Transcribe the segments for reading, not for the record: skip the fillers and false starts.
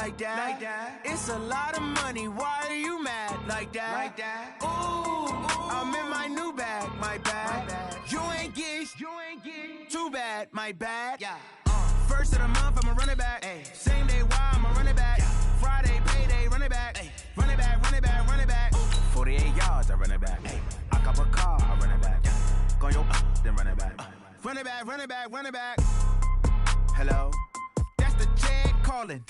like that. It's a lot of money, why are you mad like that? Ooh, I'm in my new bag, my bad. You ain't get too bad, my bad. Yeah. First of the month, I'ma run it back. Ay. Same day, why I'ma run it back. Friday, payday, run it back. Ay. Run it back, run it back, run it back. 48 yards, I run it back. Ay. I cop a car, I run it back. Go yo, then run it back. Run it back, run it back, run it back. Hello? That's the jag calling.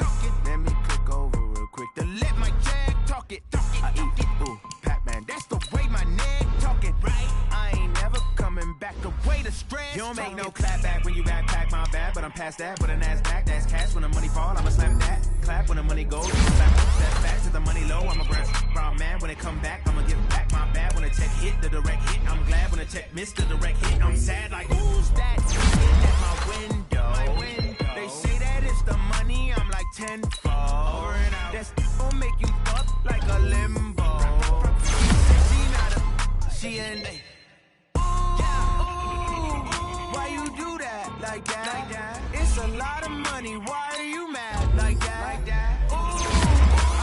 Let me click over real quick to let my jag talk it. I eat it, ooh, Pac-Man. That's the way my neck talking, right? I ain't never coming back. The way the stress. You don't make no clap back when you backpack, my bad. But I'm past that. But a NASDAQ, that's cash. When the money fall, I'ma slap that. Clap when the money goes. Slap that back to the money low. I'ma grab brown man when it come back. I'ma give back my bad when the check hit the direct hit. I'm glad when the check missed the direct hit. I'm sad like who's that? Sitting at my window. They say that it's the money. I'm like tenfold. That's gon' make you fuck like a limbo. She in they. Why you do that like that? It's a lot of money. Why are you mad like that? Ooh,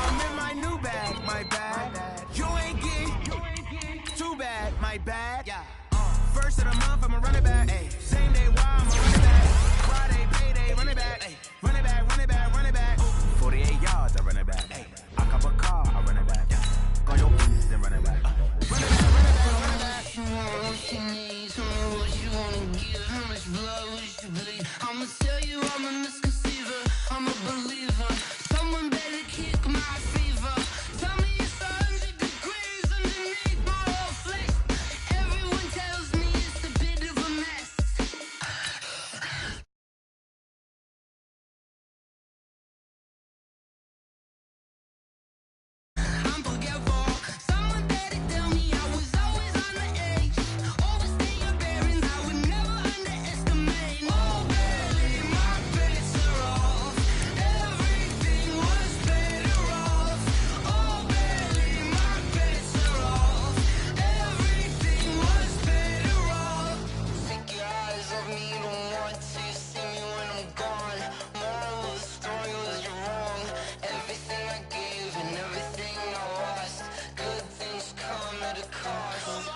I'm in my new bag, my bad. You ain't get too bad, my bad. Yeah. First of the month, I'ma run it back. Ay. Same day, why I'ma run it back. Friday, payday, run it back. Ay. Run it back, run it back, run it back. 48 yards, I run it back. Ay. I cop a car, I run it back. Go yo, then run it back. Run it back, run it back, run it back. What you need, tell me what you wanna give. How much blood would you bleed? I'ma tell you I'm a misconceiver, I'm a believer. Someone better kick my fever. Tell me it's 100 degrees underneath my whole flesh. Everyone tells me it's a bit of a mess. I'm forgetful. Someone better tell me I was always on the edge. Overstay your bearings, I would never underestimate. Oh, barely, my bets are off. Everything was better off. Oh, barely, my bets are off. Everything was better off. Take your eyes off me, don't want to see me when I'm gone. Moral of the story was you're wrong. Everything I gave and everything I lost. Good things come at a cost.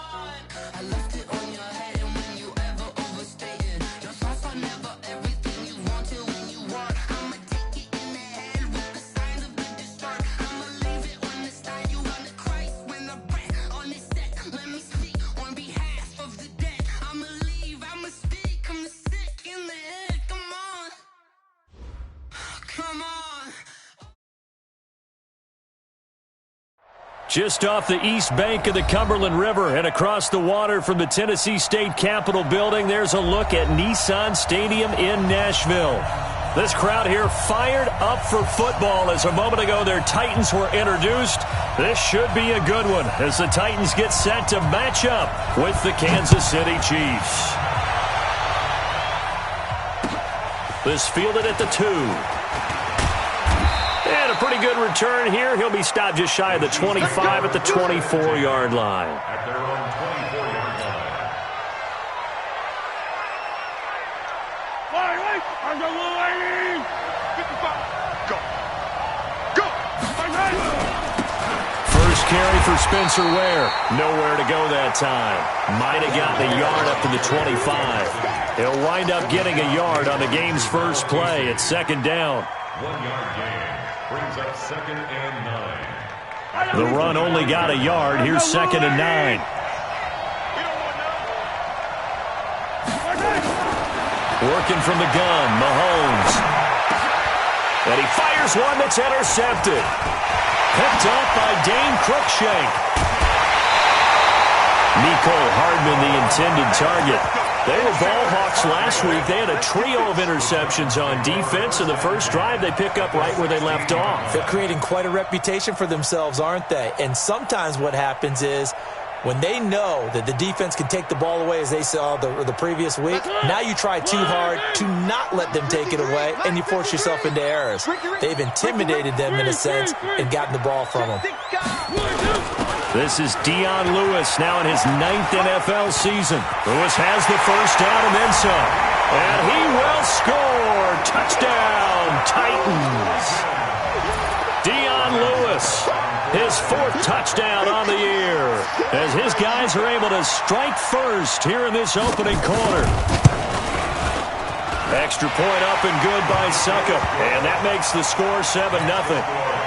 I left it on your head, and when you ever overstay it, your thoughts are never everything you wanted when you want. I'ma take it in the head with the signs of the distort. I'ma leave it on the side. You on the Christ when the breath on this set. Let me speak on behalf of the dead. I'ma leave, I'ma speak. I'm the sick in the head. Come on, come on. Just off the east bank of the Cumberland River and across the water from the Tennessee State Capitol building, there's a look at Nissan Stadium in Nashville. This crowd here fired up for football as a moment ago their Titans were introduced. This should be a good one as the Titans get set to match up with the Kansas City Chiefs. This fielded at the 2. And a pretty good return here. He'll be stopped just shy of the 25 at the 24-yard line. At their own 24-yard line. Wait, are you waiting? 55, go. Go. First carry for Spencer Ware. Nowhere to go that time. Might have gotten a yard up to the 25. He'll wind up getting a yard on the game's first play at second down. 1-yard gain. Brings up 2nd and 9. The run only got a yard. Here's 2nd and 9. Working from the gun, Mahomes. And he fires one that's intercepted. Picked up by Dane Cruikshank. Nico Hardman, the intended target. They were ball hawks last week. They had a trio of interceptions on defense. In the first drive, they pick up right where they left off. They're creating quite a reputation for themselves, aren't they? And sometimes what happens is when they know that the defense can take the ball away, as they saw the previous week, now you try too hard to not let them take it away, and you force yourself into errors. They've intimidated them in a sense and gotten the ball from them. This is Dion Lewis now in his 9th NFL season. Lewis has the first down and then some. And he will score. Touchdown, Titans. 4th touchdown on the year as his guys are able to strike first here in this opening quarter. Extra point up and good by Succop, and that makes the score 7-0.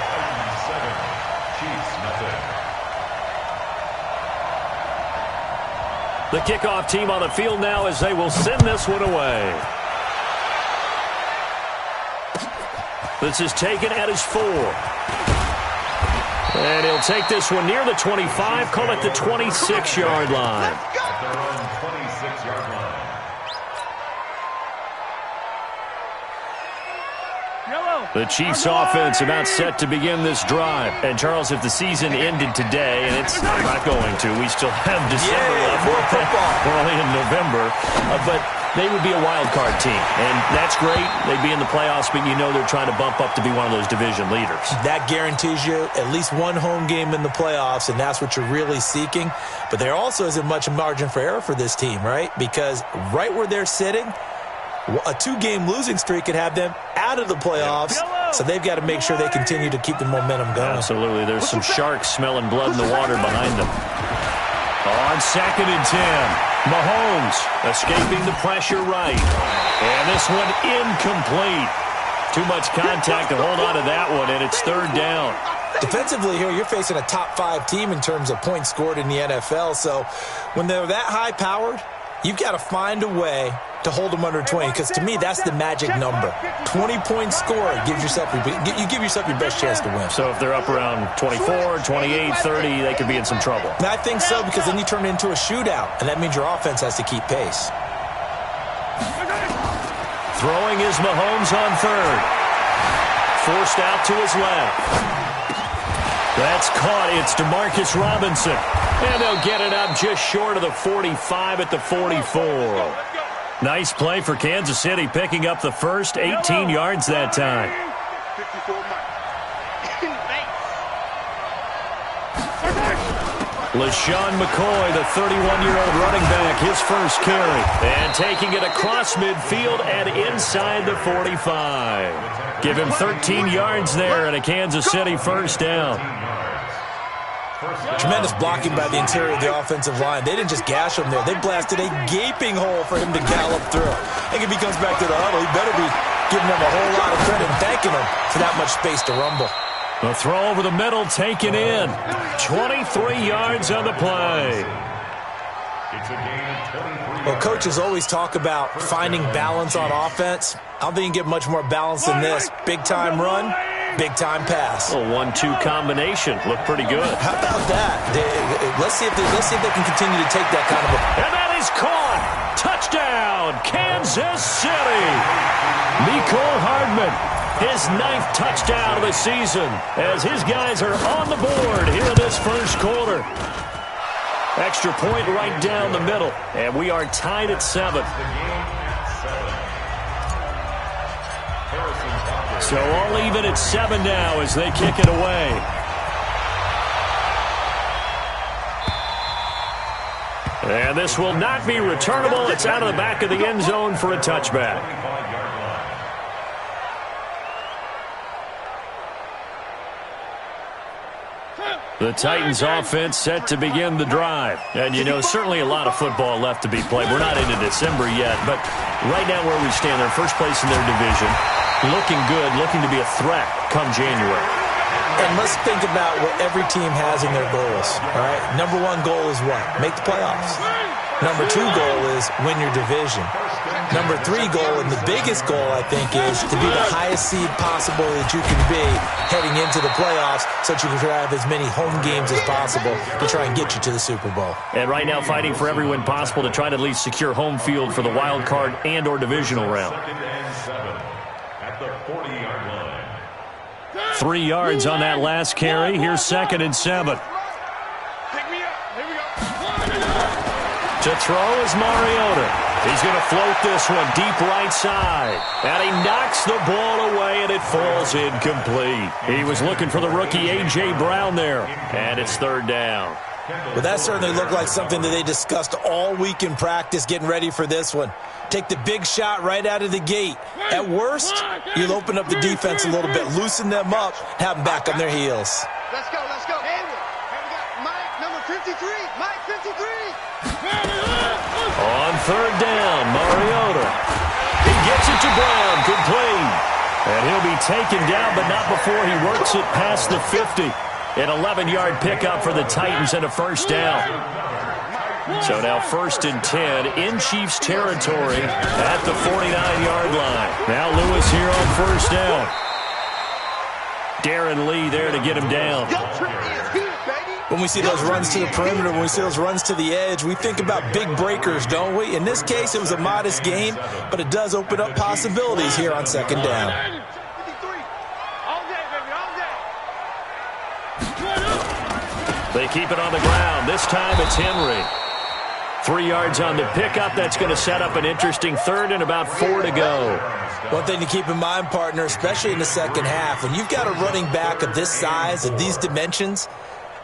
The kickoff team on the field now as they will send this one away. This is taken at his 4. And he'll take this one near the 25, call it the 26-yard line. The Chiefs' offense about set to begin this drive. And, Charles, if the season ended today, and it's not going to, we still have December left. We're only in November. But they would be a wild card team. And that's great. They'd be in the playoffs, but you know they're trying to bump up to be one of those division leaders. That guarantees you at least one home game in the playoffs, and that's what you're really seeking. But there also isn't much margin for error for this team, right? Because right where they're sitting, a 2-game losing streak could have them out of the playoffs, so they've got to make sure they continue to keep the momentum going. Absolutely. There's some sharks smelling blood in the water behind them. On 2nd and 10, Mahomes escaping the pressure right. And this one incomplete. Too much contact to hold on to that one, and it's 3rd down. Defensively here, you're facing a top 5 team in terms of points scored in the NFL, so when they're that high-powered, you've got to find a way to hold them under 20, because to me, that's the magic number. 20 points scored, you give yourself your best chance to win. So if they're up around 24, 28, 30, they could be in some trouble. I think so, because then you turn it into a shootout, and that means your offense has to keep pace. Throwing is Mahomes on 3rd. Forced out to his left. That's caught. It's DeMarcus Robinson. And they'll get it up just short of the 45 at the 44. Nice play for Kansas City, picking up the first 18 yards that time. LaShawn McCoy, the 31-year-old running back, his first carry. And taking it across midfield and inside the 45. Give him 13 yards there and a Kansas City first down. Tremendous blocking by the interior of the offensive line. They didn't just gash him there. They blasted a gaping hole for him to gallop through. I think if he comes back to the huddle, he better be giving them a whole lot of credit and thanking them for that much space to rumble. The throw over the middle taken in. 23 yards on the play. Well, coaches always talk about finding balance on offense. I don't think you can get much more balance than this. Big-time run, big-time pass. A 1-2 combination. Looked pretty good. How about that? Let's see if they can continue to take that kind of a... And that is caught. Touchdown, Kansas City. Mecole Hardman, his 9th touchdown of the season, as his guys are on the board here in this first quarter. Extra point right down the middle, and we are tied at 7. So all even at 7 now as they kick it away. And this will not be returnable. It's out of the back of the end zone for a touchback. The Titans offense set to begin the drive. And, you know, certainly a lot of football left to be played. We're not into December yet, but right now where we stand, they're first place in their division. Looking good, looking to be a threat come January. And let's think about what every team has in their goals, all right? Number 1 goal is what? Make the playoffs. Number 2 goal is win your division. Number 3 goal, and the biggest goal, I think, is to be the highest seed possible that you can be heading into the playoffs so that you can have as many home games as possible to try and get you to the Super Bowl. And right now fighting for every win possible to try to at least secure home field for the wild card and or divisional round. 3 yards on that last carry. Here's 2nd and 7. To throw is Mariota. He's going to float this one deep right side. And he knocks the ball away, and it falls incomplete. He was looking for the rookie A.J. Brown there. And it's 3rd down. Well, that certainly looked like something that they discussed all week in practice, getting ready for this one. Take the big shot right out of the gate. At worst, you'll open up the defense a little bit, loosen them up, have them back on their heels. Let's go, let's go. 53. Mike 53. On third down, Mariota. He gets it to Brown, complete. And he'll be taken down, but not before he works it past the 50. An 11-yard pickup for the Titans and a first down. So now 1st and 10 in Chiefs territory at the 49-yard line. Now Lewis here on first down. Darren Lee there to get him down. When we see those runs to the perimeter, when we see those runs to the edge, we think about big breakers, don't we? In this case, it was a modest gain, but it does open up possibilities here on second down. They keep it on the ground. This time it's Henry. 3 yards on the pickup. That's going to set up an interesting third and about 4 to go. One thing to keep in mind, partner, especially in the second half, when you've got a running back of this size, of these dimensions,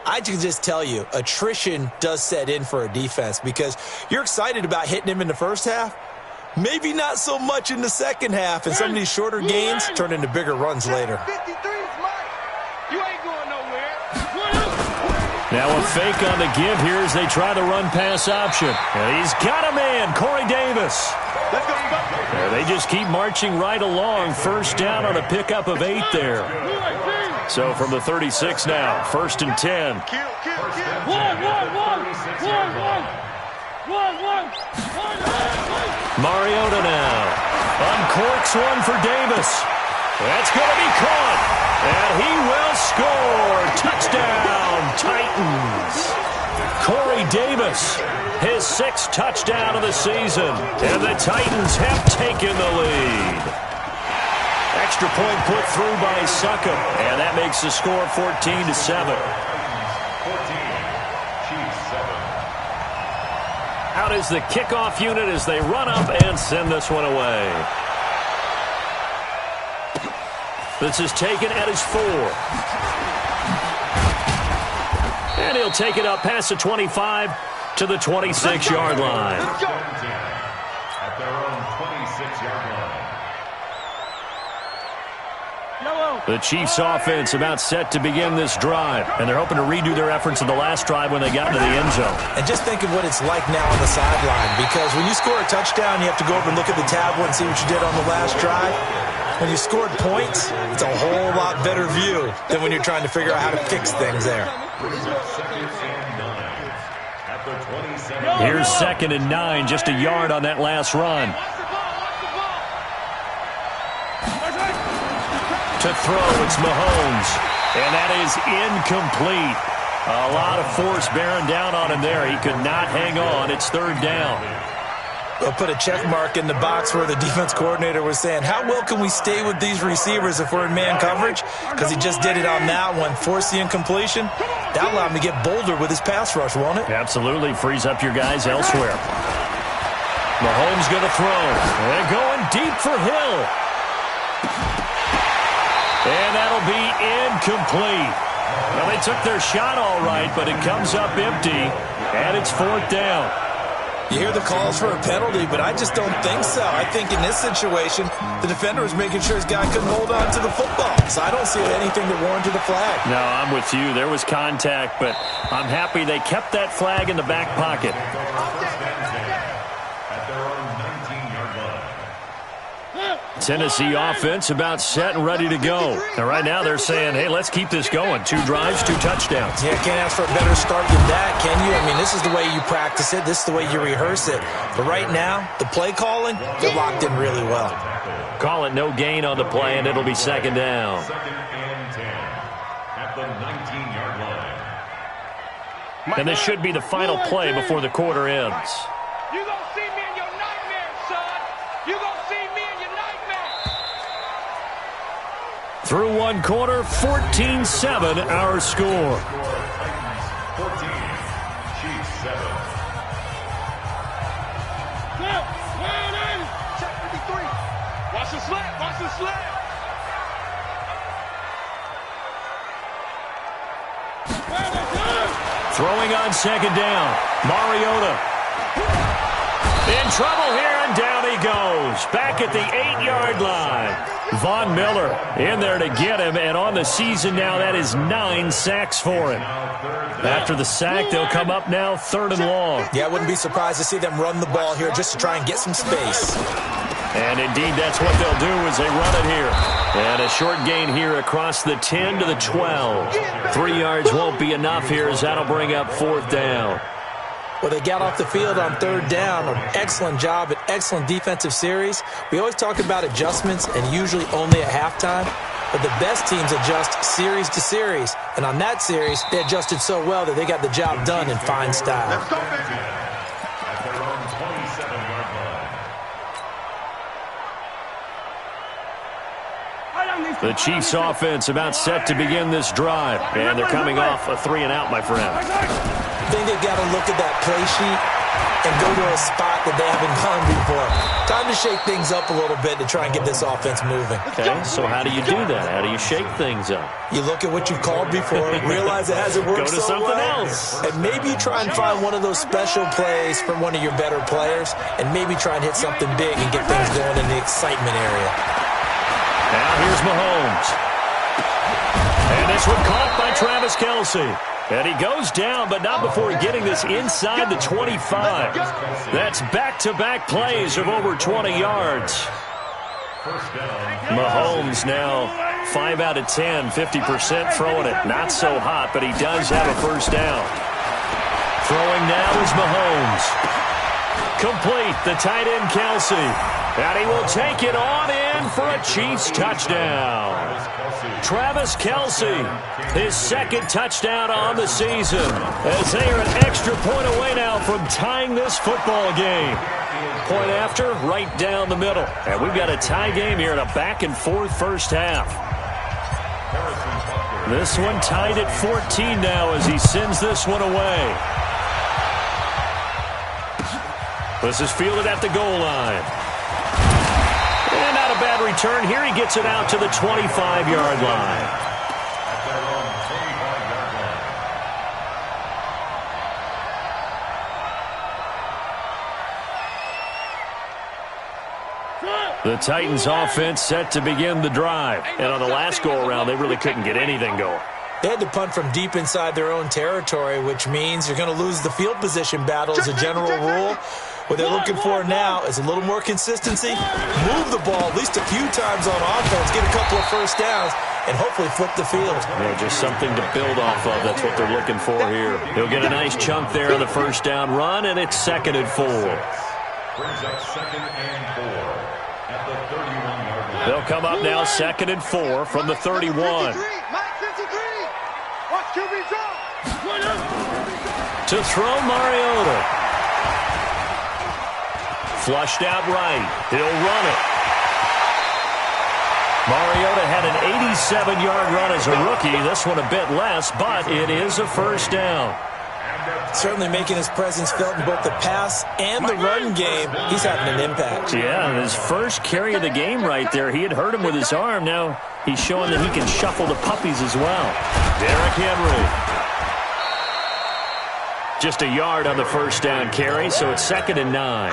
I can just tell you, attrition does set in for a defense because you're excited about hitting him in the first half. Maybe not so much in the second half, and some of these shorter gains turn into bigger runs later. You ain't going nowhere. Now a fake on the give here as they try the run-pass option. And he's got a man, Corey Davis. And they just keep marching right along. First down on a pickup of 8 there. So from the 36 now, 1st and 10. Mariota now. Uncorks one for Davis. That's going to be caught. And he will score. Touchdown, Titans. Corey Davis, his 6th touchdown of the season. And the Titans have taken the lead. Extra point put through by Succop. And that makes the score 14-7. Out is the kickoff unit as they run up and send this one away. This is taken at his 4. And he'll take it up past the 25 to the 26-yard line. At their own 26-yard line. The Chiefs offense about set to begin this drive. And they're hoping to redo their efforts in the last drive when they got into the end zone. And just think of what it's like now on the sideline, because when you score a touchdown, you have to go over and look at the tablet and see what you did on the last drive. When you scored points, it's a whole lot better view than when you're trying to figure out how to fix things there. Here's 2nd and 9, just a yard on that last run. To throw, it's Mahomes. And that is incomplete. A lot of force bearing down on him there. He could not hang on. It's 3rd down. They'll put a check mark in the box where the defense coordinator was saying, how well can we stay with these receivers if we're in man coverage? Because he just did it on that one, forced the incompletion. That allowed him to get bolder with his pass rush, won't it? Absolutely. Frees up your guys elsewhere. Mahomes going to throw. And going deep for Hill. And that'll be incomplete. Well, they took their shot all right, but it comes up empty. And it's 4th down. You hear the calls for a penalty, but I just don't think so. I think in this situation, the defender was making sure his guy couldn't hold on to the football. So I don't see anything that warranted a flag. No, I'm with you. There was contact, but I'm happy they kept that flag in the back pocket. Tennessee offense about set and ready to go. And right now they're saying, hey, let's keep this going. 2 drives, 2 touchdowns. Yeah, can't ask for a better start than that, can you? I mean, this is the way you practice it. This is the way you rehearse it. But right now, the play calling, they're locked in really well. Call it no gain on the play, and it'll be 2nd down. 2nd and 10 at the 19-yard line. And this should be the final play before the quarter ends. You gonna see me in your nightmares, son. You gonna see me in your nightmares. Through 1 quarter, 14-7 our score. 14, Chiefs 7. Check 53. Watch the slap. Watch the slap. Throwing on 2nd down. Mariota. In trouble here, and And down he goes, back at the 8-yard line. Von Miller in there to get him, and on the season now, that is 9 sacks for him. After the sack, they'll come up now 3rd and long. Yeah, I wouldn't be surprised to see them run the ball here just to try and get some space. And indeed, that's what they'll do as they run it here. And a short gain here across the 10 to the 12. 3 yards won't be enough here as that'll bring up 4th down. Well, they got off the field on 3rd down. An excellent job, an excellent defensive series. We always talk about adjustments and usually only at halftime. But the best teams adjust series to series. And on that series, they adjusted so well that they got the job done in fine style. Let's go, baby. At their own 27-yard line. The Chiefs offense about set to begin this drive. And they're coming off a 3-and-out, my friend. I think they've got to look at that play sheet and go to a spot that they haven't gone before. Time to shake things up a little bit to try and get this offense moving. Okay, so how do you do that? How do you shake things up? You look at what you've called before, realize it hasn't worked so well. Go to something else. And maybe you try and find one of those special plays from one of your better players, and maybe try and hit something big and get things going in the excitement area. Now here's Mahomes. And this one caught by Travis Kelce. And he goes down, but not before getting this inside the 25. That's back-to-back plays of over 20 yards. Mahomes now 5 out of 10, 50% throwing it. Not so hot, but he does have a first down. Throwing now is Mahomes. Complete, the tight end Kelce. And he will take it on in for a Chiefs touchdown. Travis Kelce, his 2nd touchdown on the season, as they are an extra point away now from tying this football game. Point after, right down the middle. And we've got a tie game here in a back-and-forth first half. This one tied at 14 now as he sends this one away. This is fielded at the goal line. And not a bad return here. He gets it out to the 25-yard line. The Titans offense set to begin the drive. And on the last go-around, they really couldn't get anything going. They had to punt from deep inside their own territory, which means you're going to lose the field position battle as a general rule. What they're looking for now is a little more consistency, move the ball at least a few times on offense, get a couple of first downs, and hopefully flip the field. Yeah, just something to build off of. That's what they're looking for here. He'll get a nice chunk there on the first down run, and it's 2nd and 4. Brings up 2nd and 4 at the 31-yard line. They'll come up now 2nd and 4 from the 31. To throw Mariota. Flushed out right. He'll run it. Mariota had an 87-yard run as a rookie. This one a bit less, but it is a first down. Certainly making his presence felt in both the pass and the run game. He's having an impact. Yeah, his first carry of the game right there. He had hurt him with his arm. Now he's showing that he can shuffle the puppies as well. Derrick Henry. Just a yard on the first down carry, so it's 2nd and 9.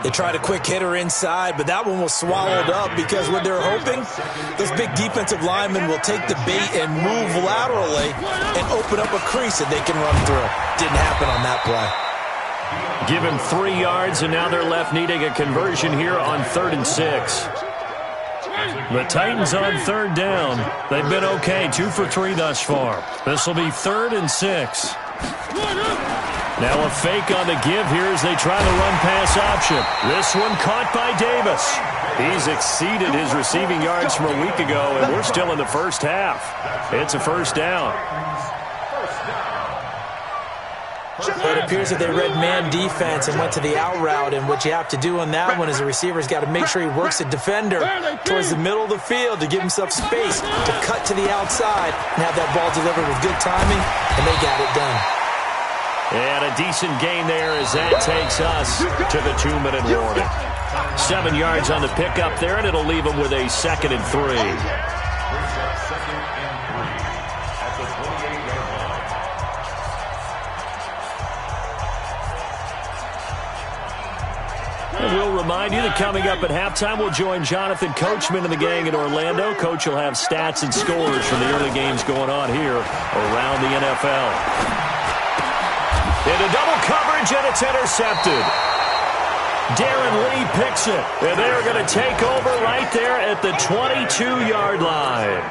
They tried a quick hitter inside, but that one was swallowed up because what they're hoping, those big defensive linemen will take the bait and move laterally and open up a crease that they can run through. Didn't happen on that play. Give him 3 yards, and now they're left needing a conversion here on 3rd and 6. The Titans on 3rd down. They've been okay, 2 for 3 thus far. This will be 3rd and 6. Now a fake on the give here as they try the run-pass option. This one caught by Davis. He's exceeded his receiving yards from a week ago, and we're still in the first half. It's a first down. But it appears that they read man defense and went to the out route, and what you have to do on that one is the receiver's got to make sure he works the defender towards the middle of the field to give himself space to cut to the outside and have that ball delivered with good timing, and they got it done. And a decent gain there as that takes us to the 2-minute warning. 7 yards on the pickup there, and it'll leave them with a 2nd and 3. And we'll remind you that coming up at halftime, we'll join Jonathan Coachman and the gang in Orlando. Coach will have stats and scores from the early games going on here around the NFL. Into double coverage, and it's intercepted. Darren Lee picks it, and they're going to take over right there at the 22-yard line.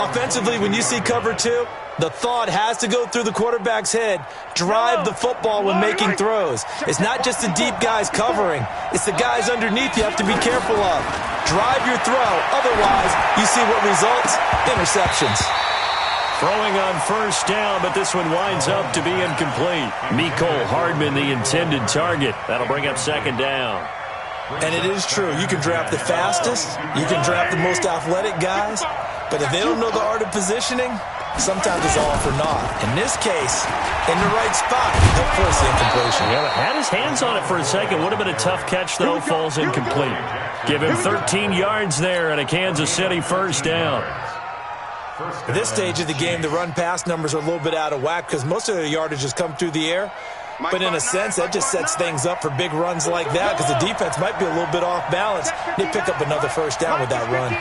Offensively, when you see cover 2, the thought has to go through the quarterback's head. Drive the football when making throws. It's not just the deep guys covering. It's the guys underneath you have to be careful of. Drive your throw. Otherwise, you see what results? Interceptions. Throwing on first down, but this one winds up to be incomplete. Mecole Hardman, the intended target. That'll bring up second down. And it is true. You can draft the fastest. You can draft the most athletic guys. But if they don't know the art of positioning, sometimes it's all for naught. In this case, in the right spot, he'll force the incompletion. Yeah, had his hands on it for a second. Would have been a tough catch, though. Falls incomplete. Give him 13 yards there and a Kansas City first down. At this stage of the game, the run-pass numbers are a little bit out of whack because most of the yardage has come through the air. But in a sense, that just sets things up for big runs like that because the defense might be a little bit off balance. They pick up another first down with that run.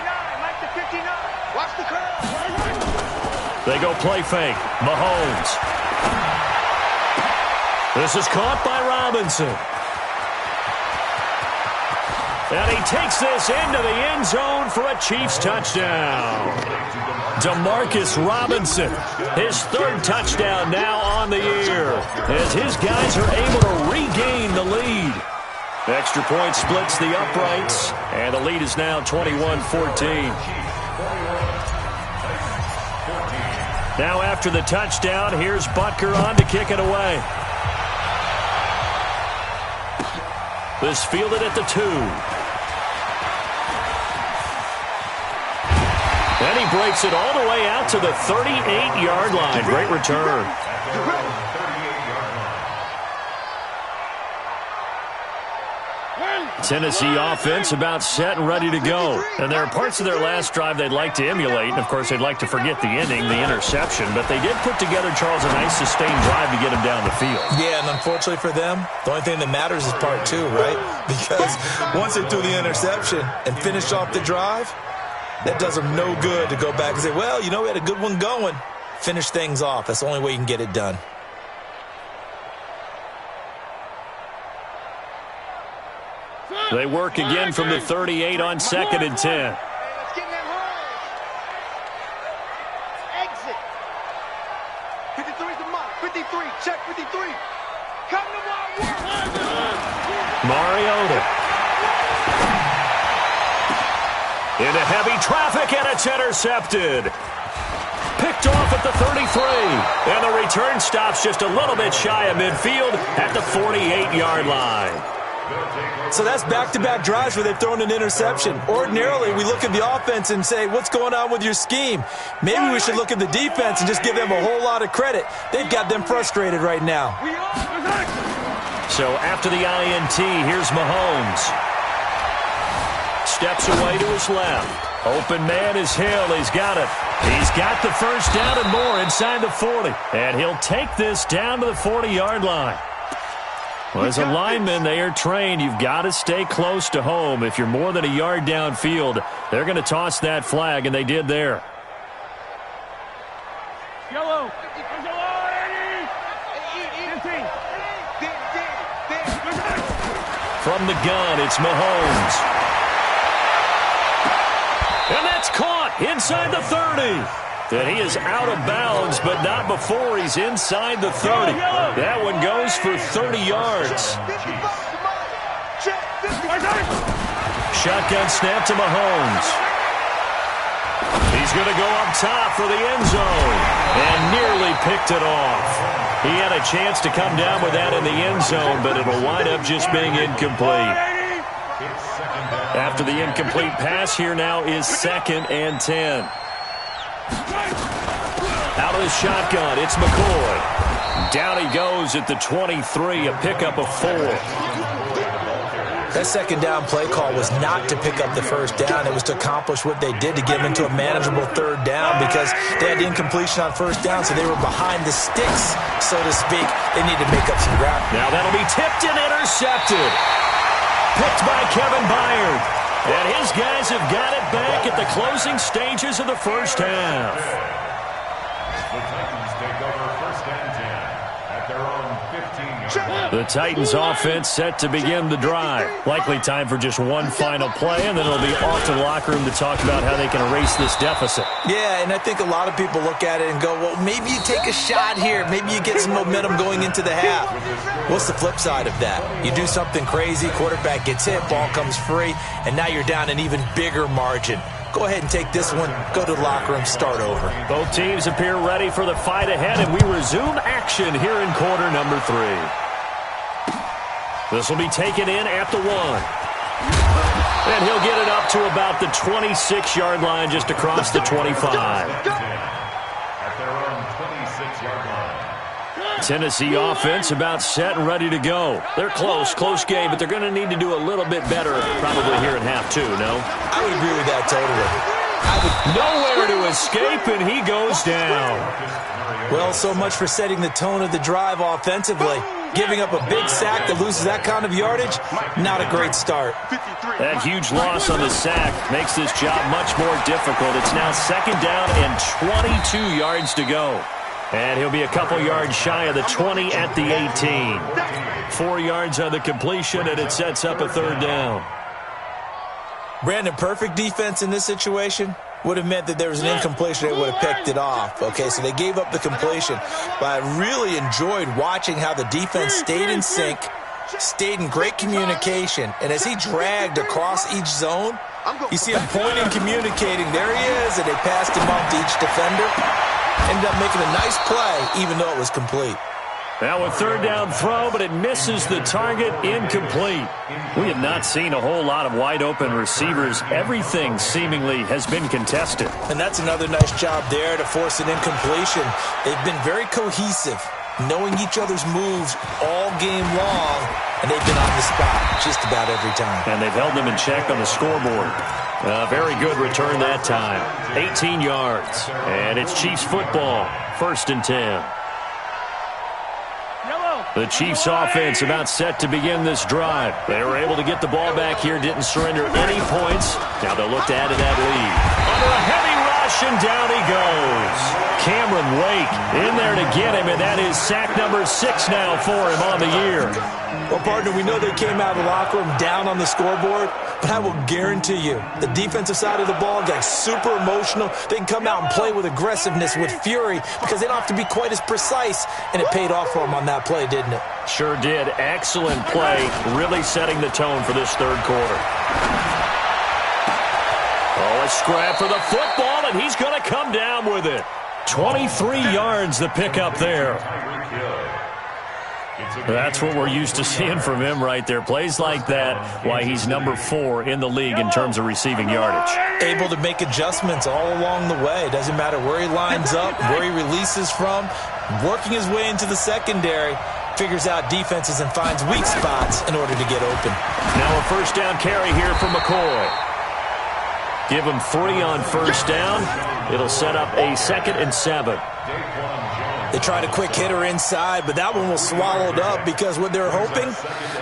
They go play fake. Mahomes. This is caught by Robinson. And he takes this into the end zone for a Chiefs touchdown. Demarcus Robinson, his third touchdown now on the year, as his guys are able to regain the lead. The extra point splits the uprights, and the lead is now 21-14. Now after the touchdown, here's Butker on to kick it away. This fielded at the 2. And he breaks it all the way out to the 38-yard line. Great return. Tennessee offense about set and ready to go. And there are parts of their last drive they'd like to emulate. And, of course, they'd like to forget the ending, the interception. But they did put together, Charles, a nice sustained drive to get him down the field. Yeah, and unfortunately for them, the only thing that matters is part 2, right? Because once they threw the interception and finished off the drive, that does them no good to go back and say, well, you know, we had a good one going. Finish things off. That's the only way you can get it done. They work again from the 38 on 2nd and 10. Exit. 53's the mark. 53. Check 53. Come to Mariota. Into heavy traffic, and it's intercepted. Picked off at the 33. And the return stops just a little bit shy of midfield at the 48-yard line. So that's back-to-back drives where they've thrown an interception. Ordinarily, we look at the offense and say, what's going on with your scheme? Maybe we should look at the defense and just give them a whole lot of credit. They've got them frustrated right now. So after the INT, here's Mahomes. Steps away to his left. Open man is Hill. He's got it. He's got the first down and more inside the 40. And he'll take this down to the 40-yard line. Well, as a lineman, they are trained. You've got to stay close to home. If you're more than a yard downfield, they're going to toss that flag, and they did there. Yellow. From the gun, it's Mahomes. And that's caught inside the 30. And he is out of bounds, but not before he's inside the 30. That one goes for 30 yards. Shotgun snap to Mahomes. He's going to go up top for the end zone. And nearly picked it off. He had a chance to come down with that in the end zone, but it'll wind up just being incomplete. After the incomplete pass, here now is 2nd and 10. Out of the shotgun, it's McCoy. Down he goes at the 23, a pickup of 4. That second down play call was not to pick up the first down. It was to accomplish what they did to get them into a manageable third down because they had incompletion on first down, so they were behind the sticks, so to speak. They need to make up some ground. Now that'll be tipped and intercepted. Picked by Kevin Byard. And his guys have got it back at the closing stages of the first half. The Titans take over first and 10 at their own 15-yard line. The Titans offense set to begin the drive. Likely time for just one final play, and then it'll be off to the locker room to talk about how they can erase this deficit. Yeah, and I think a lot of people look at it and go, well, maybe you take a shot here. Maybe you get some momentum going into the half. What's the flip side of that? You do something crazy, quarterback gets hit, ball comes free, and now you're down an even bigger margin. Go ahead and take this one, go to the locker room, start over. Both teams appear ready for the fight ahead, and we resume action here in quarter number 3. This will be taken in at the 1. And he'll get it up to about the 26-yard line, just across the 25. At their own 26-yard line. Tennessee offense about set and ready to go. They're close game, but they're going to need to do a little bit better probably here in half 2, no? I would agree with that totally. Nowhere to escape, and he goes down. Well, so much for setting the tone of the drive offensively. Giving up a big sack that loses that kind of yardage, not a great start. That huge loss on the sack makes this job much more difficult. It's now second down and 22 yards to go. And he'll be a couple yards shy of the 20 at the 18. 4 yards on the completion, and it sets up a third down. Brandon, perfect defense in this situation would have meant that there was an incompletion. They would have picked it off. Okay, so they gave up the completion. But I really enjoyed watching how the defense stayed in sync, stayed in great communication. And as he dragged across each zone, you see him pointing, communicating. There he is, and they passed him off to each defender. Ended up making a nice play, even though it was complete. Now a third down throw, but it misses the target, incomplete. We have not seen a whole lot of wide open receivers. Everything seemingly has been contested. And that's another nice job there to force an incompletion. They've been very cohesive, knowing each other's moves all game long, and they've been on the spot just about every time. And they've held them in check on the scoreboard. Very good return that time. 18 yards. And it's Chiefs football. First and 10. The Chiefs offense about set to begin this drive. They were able to get the ball back here, didn't surrender any points. Now they'll look to add to that lead. Under a heavy rush, and down he goes. Cameron Wake in there to get him, and that is sack number 6 now for him on the year. Well, partner, we know they came out of the locker room down on the scoreboard, but I will guarantee you the defensive side of the ball got super emotional. They can come out and play with aggressiveness, with fury, because they don't have to be quite as precise, and it paid off for them on that play, didn't it? Sure did. Excellent play, really setting the tone for this third quarter. Oh, a scrap for the football, and he's going to come down with it. 23 yards the pickup there. That's what we're used to seeing from him right there. Plays like that, why he's number 4 in the league in terms of receiving yardage. Able to make adjustments all along the way. Doesn't matter where he lines up, where he releases from. Working his way into the secondary, figures out defenses and finds weak spots in order to get open. Now a first down carry here for McCoy. Give him 3 on first down. It'll set up a 2nd and 7. They tried a quick hitter inside, but that one was swallowed up because what they're hoping,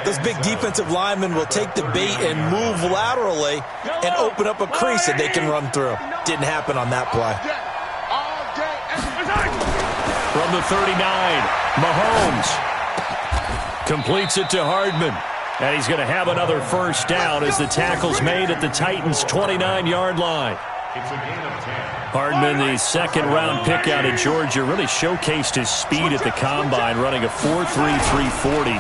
those big defensive linemen will take the bait and move laterally and open up a crease that they can run through. Didn't happen on that play. From the 39, Mahomes completes it to Hardman. And he's going to have another first down as the tackle's made at the Titans' 29-yard line. It's a gain of 10. Hardman, the second-round pick out of Georgia, really showcased his speed at the Combine, running a 4.33 40,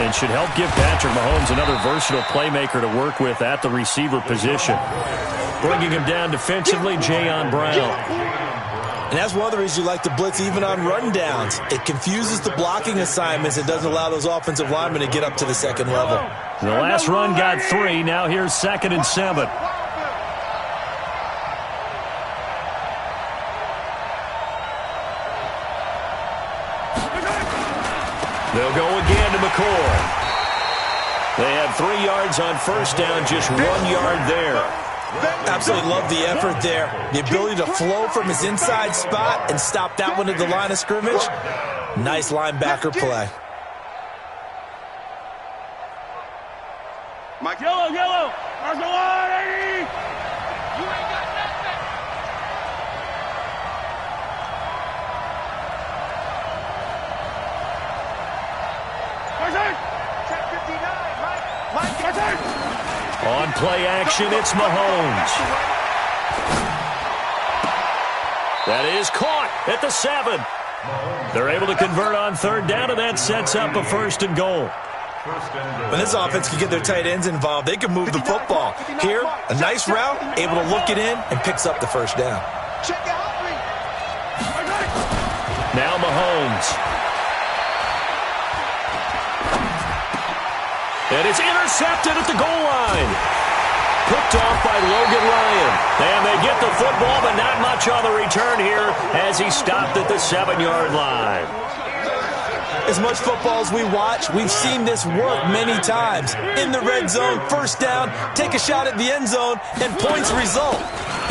and should help give Patrick Mahomes another versatile playmaker to work with at the receiver position. Bringing him down defensively, Jayon Brown. And that's one of the reasons you like to blitz even on rundowns. It confuses the blocking assignments. It doesn't allow those offensive linemen to get up to the second level. The last run got 3. Now here's 2nd and 7. They'll go again to McCoy. They had 3 yards on first down, just 1 yard there. Absolutely love the effort there. The ability to flow from his inside spot and stop that one at the line of scrimmage. Nice linebacker play. Mike. Yellow. Marshall line, 80. You ain't got nothing. Check 59, Mike. On play action, it's Mahomes. That is caught at the 7. They're able to convert on third down, and that sets up a 1st and goal. When this offense can get their tight ends involved, they can move the football. Here, a nice route, able to look it in, and picks up the 1st down. Now Mahomes. And it's intercepted at the goal line. Picked off by Logan Ryan. And they get the football, but not much on the return here as he stopped at the 7-yard line. As much football as we watch, we've seen this work many times. In the red zone, 1st down, take a shot at the end zone, and points result.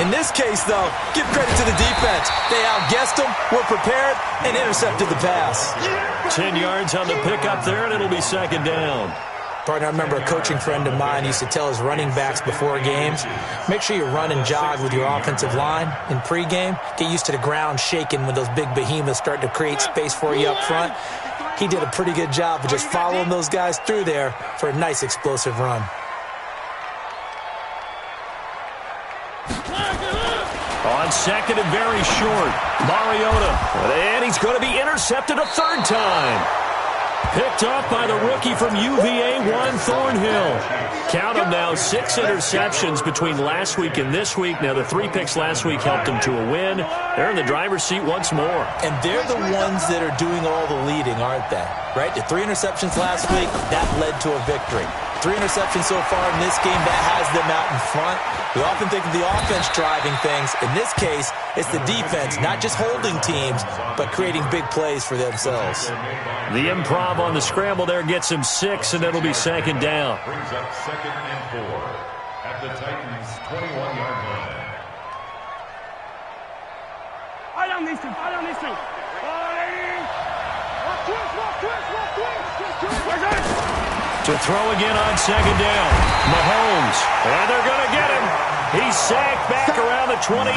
In this case, though, give credit to the defense. They outguessed them, were prepared, and intercepted the pass. 10 yards on the pickup there, and it'll be 2nd down. Partner, I remember a coaching friend of mine used to tell his running backs before games, make sure you run and jog with your offensive line in pregame. Get used to the ground shaking when those big behemoths start to create space for you up front. He did a pretty good job of just following those guys through there for a nice explosive run. On 2nd and very short, Mariota. And he's going to be intercepted a 3rd time. Picked off by the rookie from UVA, Juan Thornhill. Count them now, 6 interceptions between last week and this week. Now, the 3 picks last week helped them to a win. They're in the driver's seat once more. And they're the ones that are doing all the leading, aren't they? Right? The 3 interceptions last week, that led to a victory. 3 interceptions so far in this game, that has them out in front. We often think of the offense driving things. In this case, it's the defense, not just holding teams, but creating big plays for themselves. The improv on the scramble there gets him 6, and it'll be 2nd down. Brings up 2nd and 4 at the Titans' 21-yard line. I don't need to. To throw again on 2nd down. Mahomes. And they're going to get him. He's sacked back around the 28.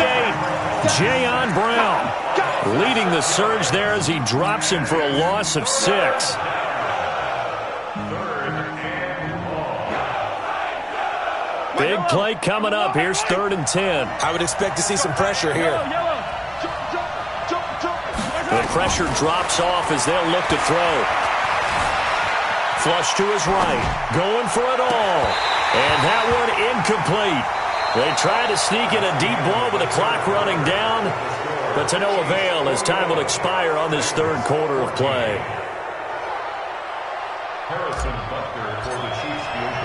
Jayon Brown leading the surge there as he drops him for a loss of 6. Big play coming up. Here's 3rd and 10. I would expect to see some pressure here. The pressure drops off as they'll look to throw. Flush to his right. Going for it all. And that one incomplete. They tried to sneak in a deep ball with the clock running down, but to no avail as time will expire on this 3rd quarter of play. Harrison Butker for the Chiefs field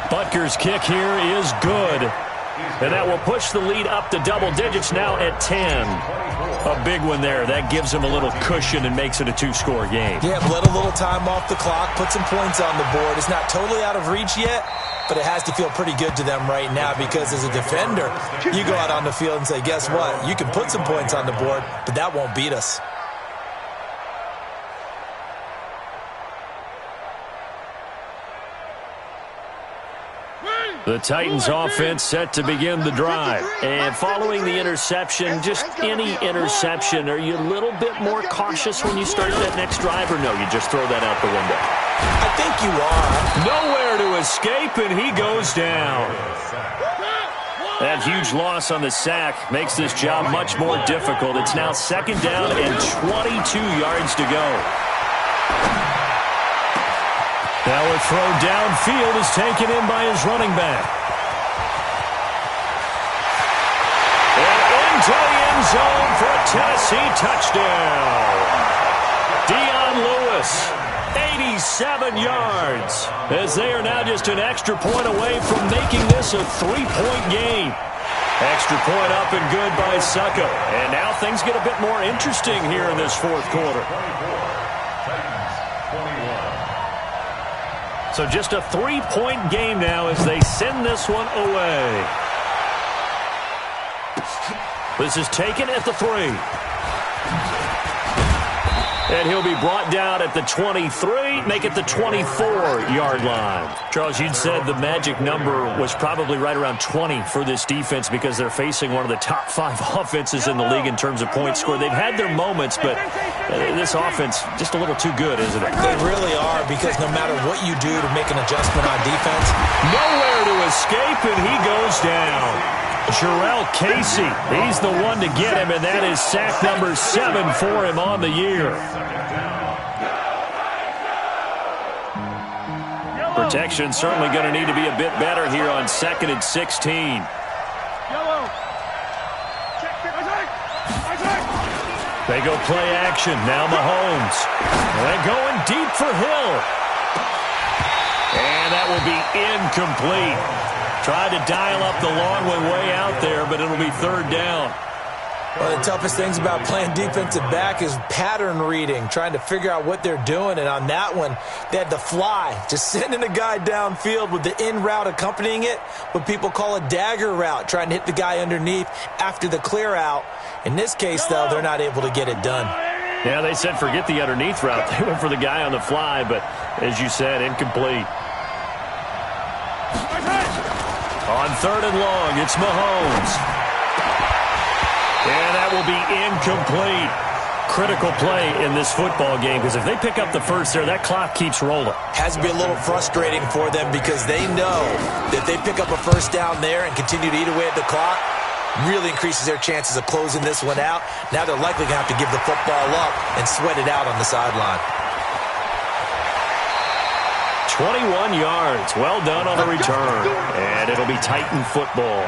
goal. Butker's kick here is good. And that will push the lead up to double digits now at 10. A big one there. That gives him a little cushion and makes it a 2-score game. Yeah, let a little time off the clock, put some points on the board. It's not totally out of reach yet, but it has to feel pretty good to them right now because as a defender, you go out on the field and say, guess what? You can put some points on the board, but that won't beat us. The Titans offense set to begin the drive. And following the interception, just any interception, are you a little bit more cautious when you start that next drive, or no, you just throw that out the window? I think you are. Nowhere to escape, and he goes down. That huge loss on the sack makes this job much more difficult. It's now 2nd down and 22 yards to go. Now a throw downfield is taken in by his running back. And into the end zone for a Tennessee touchdown. Dion Lewis, 87 yards, as they are now just an extra point away from making this a 3-point game. Extra point up and good by Succo. And now things get a bit more interesting here in this 4th quarter. So just a 3-point game now as they send this one away. This is taken at the 3. And he'll be brought down at the 23, make it the 24-yard line. Charles, you'd said the magic number was probably right around 20 for this defense because they're facing one of the top 5 offenses in the league in terms of points scored. They've had their moments, but this offense just a little too good, isn't it? They really are, because no matter what you do to make an adjustment on defense, nowhere to escape, and he goes down. Jarrell Casey, he's the one to get him, and that is sack number 7 for him on the year. Protection certainly going to need to be a bit better here on 2nd and 16. They go play action. Now Mahomes. And going deep for Hill. And that will be incomplete. Tried to dial up the long one way out there, but it'll be 3rd down. One of the toughest things about playing defensive back is pattern reading, trying to figure out what they're doing. And on that one, they had the fly, just sending a guy downfield with the in route accompanying it, what people call a dagger route, trying to hit the guy underneath after the clear out. In this case, though, they're not able to get it done. Yeah, they said forget the underneath route. They went for the guy on the fly, but as you said, incomplete. On 3rd and long, it's Mahomes. And that will be incomplete. Critical play in this football game, because if they pick up the first there, that clock keeps rolling. Has to be a little frustrating for them, because they know that if they pick up a first down there and continue to eat away at the clock, really increases their chances of closing this one out. Now they're likely going to have to give the football up and sweat it out on the sideline. 21 yards. Well done on the return. And it'll be Titan football.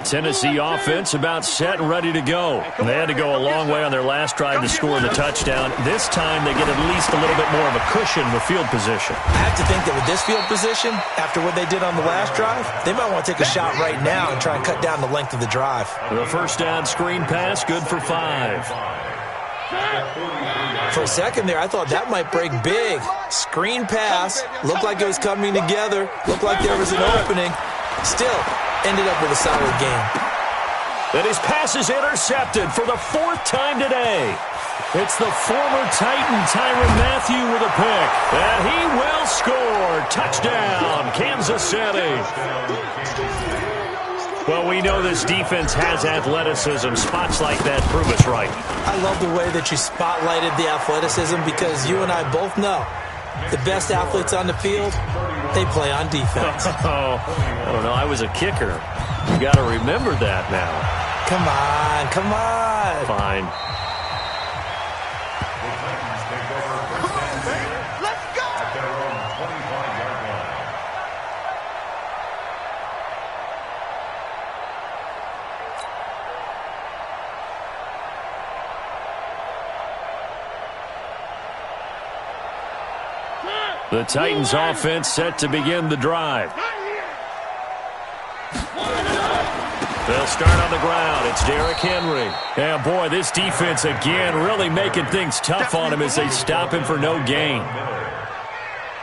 Tennessee offense about set and ready to go. They had to go a long way on their last drive to score the touchdown. This time they get at least a little bit more of a cushion with field position. I have to think that with this field position, after what they did on the last drive, they might want to take a shot right now and try and cut down the length of the drive. The first down screen pass, good for 5. For a second there, I thought that might break big. Screen pass, looked like it was coming together, looked like there was an opening. Still, ended up with a solid game. And his pass is intercepted for the 4th time today. It's the former Titan Tyrann Mathieu with a pick. And he will score. Touchdown, Kansas City. Well, we know this defense has athleticism. Spots like that prove us right. I love the way that you spotlighted the athleticism, because you and I both know the best athletes on the field, they play on defense. Oh, I don't know. I was a kicker. You got to remember that now. Come on, come on. Fine. Let's go! At their own 25-yard line. The Titans offense set to begin the drive. They'll start on the ground. It's Derrick Henry. Yeah, boy, this defense again really making things tough on him as they stop him for no gain.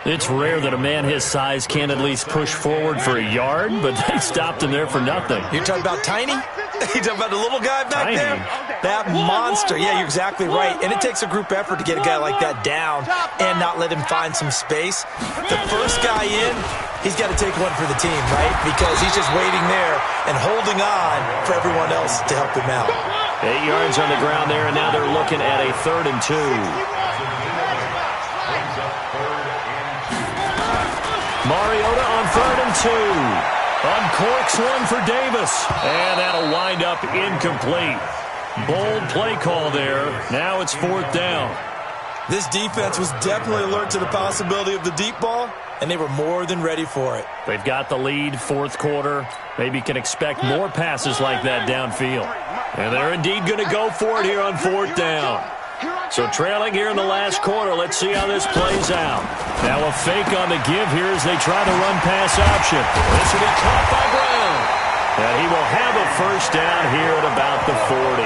It's rare that a man his size can at least push forward for a yard, but they stopped him there for nothing. You're talking about Tiny? You talking about the little guy back Tiny. there? That monster. Yeah, you're exactly right. And it takes a group effort to get a guy like that down and not let him find some space. The first guy in, he's got to take one for the team, right? Because he's just waiting there and holding on for everyone else to help him out. 8 yards on the ground there, and now they're looking at a 3rd and 2. Mariota on 3rd and 2. Uncorks one for Davis. And that'll wind up incomplete. Bold play call there. Now it's 4th down. This defense was definitely alert to the possibility of the deep ball, and they were more than ready for it. They've got the lead, 4th quarter. Maybe can expect more passes like that downfield. And they're indeed going to go for it here on 4th down. So trailing here in the last quarter. Let's see how this plays out. Now a fake on the give here as they try the run-pass option. This will be caught by Brown. And he will have a first down here at about the 40.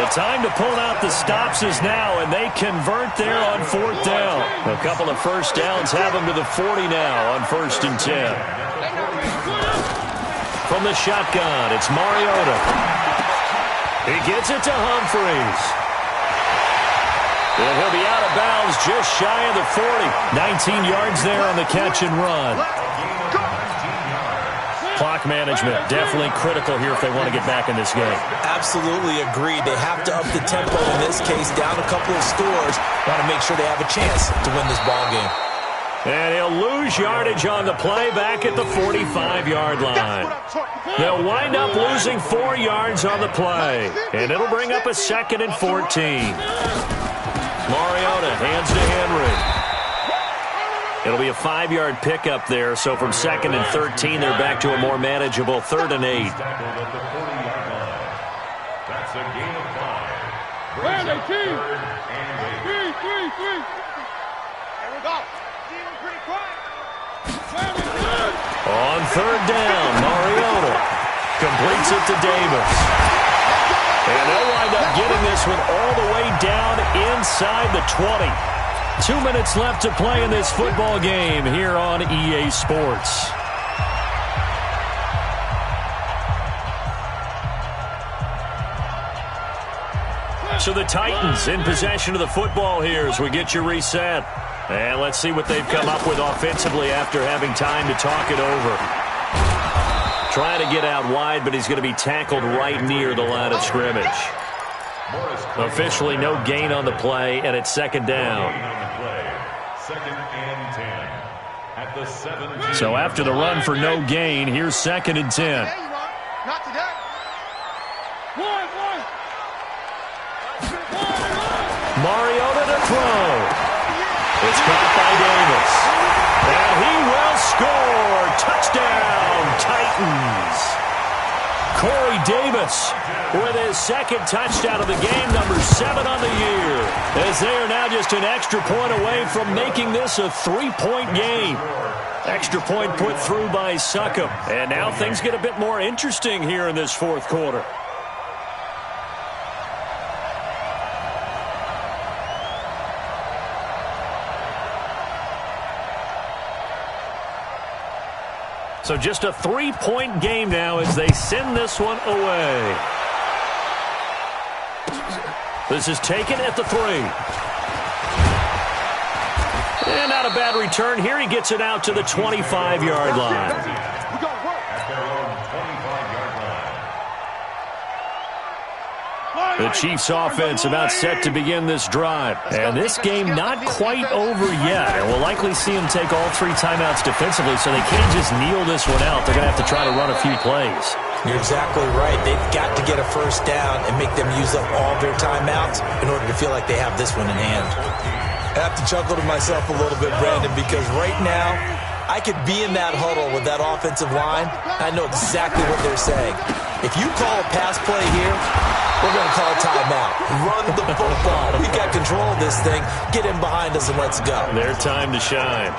The time to pull out the stops is now, and they convert there on 4th down. A couple of first downs have them to the 40 now on 1st and 10. From the shotgun, it's Mariota. He gets it to Humphreys. And he'll be out of bounds just shy of the 40. 19 yards there on the catch and run. Clock management, definitely critical here if they want to get back in this game. Absolutely agreed. They have to up the tempo in this case, down a couple of scores. Want to make sure they have a chance to win this ball game. And he'll lose yardage on the play back at the 45-yard line. They'll wind up losing 4 yards on the play. And it'll bring up a 2nd and 14. Mariota hands to Henry. It'll be a 5-yard pickup there, so from 2nd and 13, they're back to a more manageable 3rd and 8. That's a gain of 5. Brand 18. 3. Here we go. On 3rd down, Mariota completes it to Davis. And they'll wind up getting this one all the way down inside the 20. 2 minutes left to play in this football game here on EA Sports. So the Titans in possession of the football here as we get you reset. And let's see what they've come up with offensively after having time to talk it over. Trying to get out wide, but he's going to be tackled right near the line of scrimmage. Officially no gain on the play, and it's 2nd down. 2nd and 10 at the 17. So after the run for no gain, here's 2nd and 10. Not today. Mariota to throw. It's caught by Davis. And he will score. Touchdown, Titans. Corey Davis with his 2nd touchdown of the game, number 7 on the year. As they are now just an extra point away from making this a 3-point game. Extra point put through by Succop. And now things get a bit more interesting here in this 4th quarter. So just a 3-point game now as they send this one away. This is taken at the 3. And not a bad return here. He gets it out to the 25-yard line. The Chiefs' offense about set to begin this drive. And this game not quite over yet. And we'll likely see them take all 3 timeouts defensively, so they can't just kneel this one out. They're going to have to try to run a few plays. You're exactly right. They've got to get a first down and make them use up all their timeouts in order to feel like they have this one in hand. I have to chuckle to myself a little bit, Brandon, because right now I could be in that huddle with that offensive line. I know exactly what they're saying. If you call a pass play here, we're going to call timeout. Run the football. We've got control of this thing. Get in behind us and let's go. Their time to shine.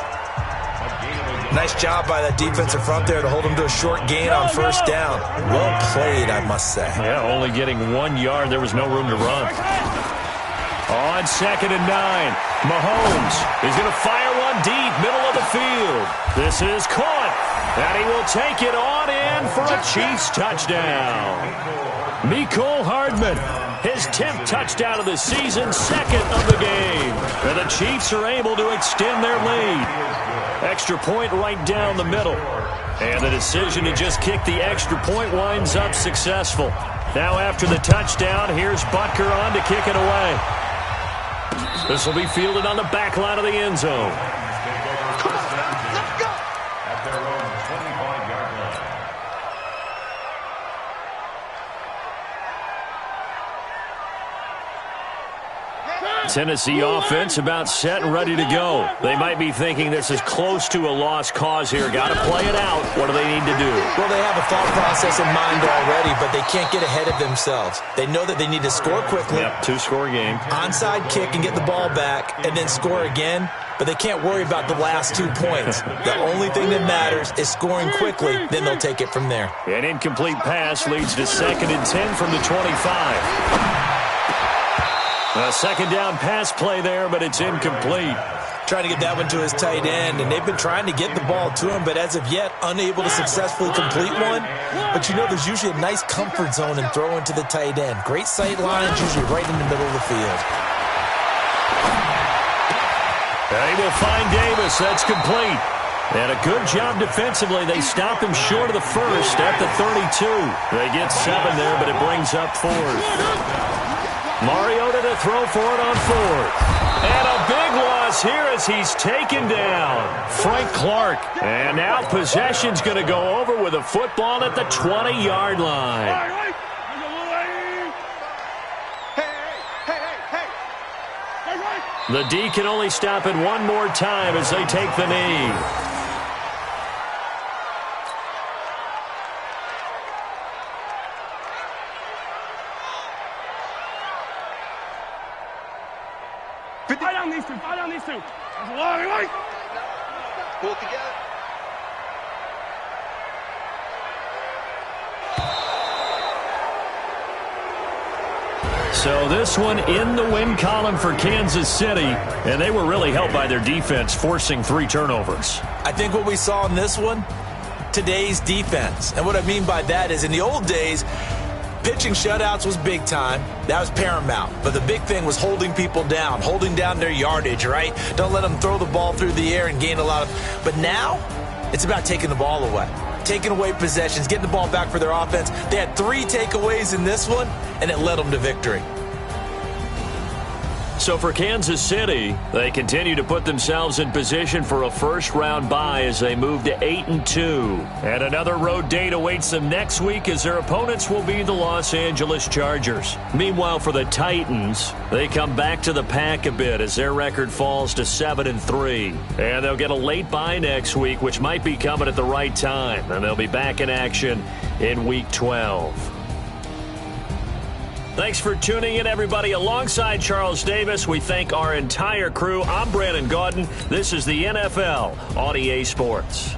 Nice job by that defensive front there to hold them to a short gain on first down. Well played, I must say. Yeah, only getting 1 yard. There was no room to run. On 2nd and 9, Mahomes is going to fire one deep, middle of the field. This is caught, and he will take it on in for a Chiefs touchdown. Mecole Hardman, his 10th touchdown of the season, 2nd of the game. And the Chiefs are able to extend their lead. Extra point right down the middle. And the decision to just kick the extra point winds up successful. Now after the touchdown, here's Butker on to kick it away. This will be fielded on the back line of the end zone. At their own 25-yard line. Tennessee offense about set and ready to go. They might be thinking this is close to a lost cause here. Got to play it out. What do they need to do? Well, they have a thought process in mind already, but they can't get ahead of themselves. They know that they need to score quickly. Yep, two-score game. Onside kick and get the ball back, and then score again. But they can't worry about the last 2 points. The only thing that matters is scoring quickly. Then they'll take it from there. An incomplete pass leads to 2nd and 10 from the 25. A second down pass play there, but it's incomplete. Trying to get that one to his tight end, and they've been trying to get the ball to him, but as of yet, unable to successfully complete one. But you know, there's usually a nice comfort zone in throwing to the tight end. Great sight lines, usually right in the middle of the field. They will find Davis. That's complete. And a good job defensively. They stop him short of the first at the 32. They get 7 there, but it brings up 4th. Mariota to throw for it on 4th. And a big loss here as he's taken down. Frank Clark. And now possession's going to go over with a football at the 20-yard line. The D can only stop it one more time as they take the knee. Fire down these two. Fire down these two. That's a long way. Pull it together. So this one in the win column for Kansas City, and they were really helped by their defense, forcing 3 turnovers. I think what we saw in this one, today's defense. And what I mean by that is in the old days, pitching shutouts was big time. That was paramount. But the big thing was holding people down, holding down their yardage, right? Don't let them throw the ball through the air and gain a lot of... But now, it's about taking the ball away. Taking away possessions, getting the ball back for their offense. They had 3 takeaways in this one, and it led them to victory. So for Kansas City, they continue to put themselves in position for a first-round bye as they move to 8-2. And another road date awaits them next week as their opponents will be the Los Angeles Chargers. Meanwhile, for the Titans, they come back to the pack a bit as their record falls to 7-3. And they'll get a late bye next week, which might be coming at the right time. And they'll be back in action in Week 12. Thanks for tuning in, everybody. Alongside Charles Davis, we thank our entire crew. I'm Brandon Gaudin. This is the NFL on EA Sports.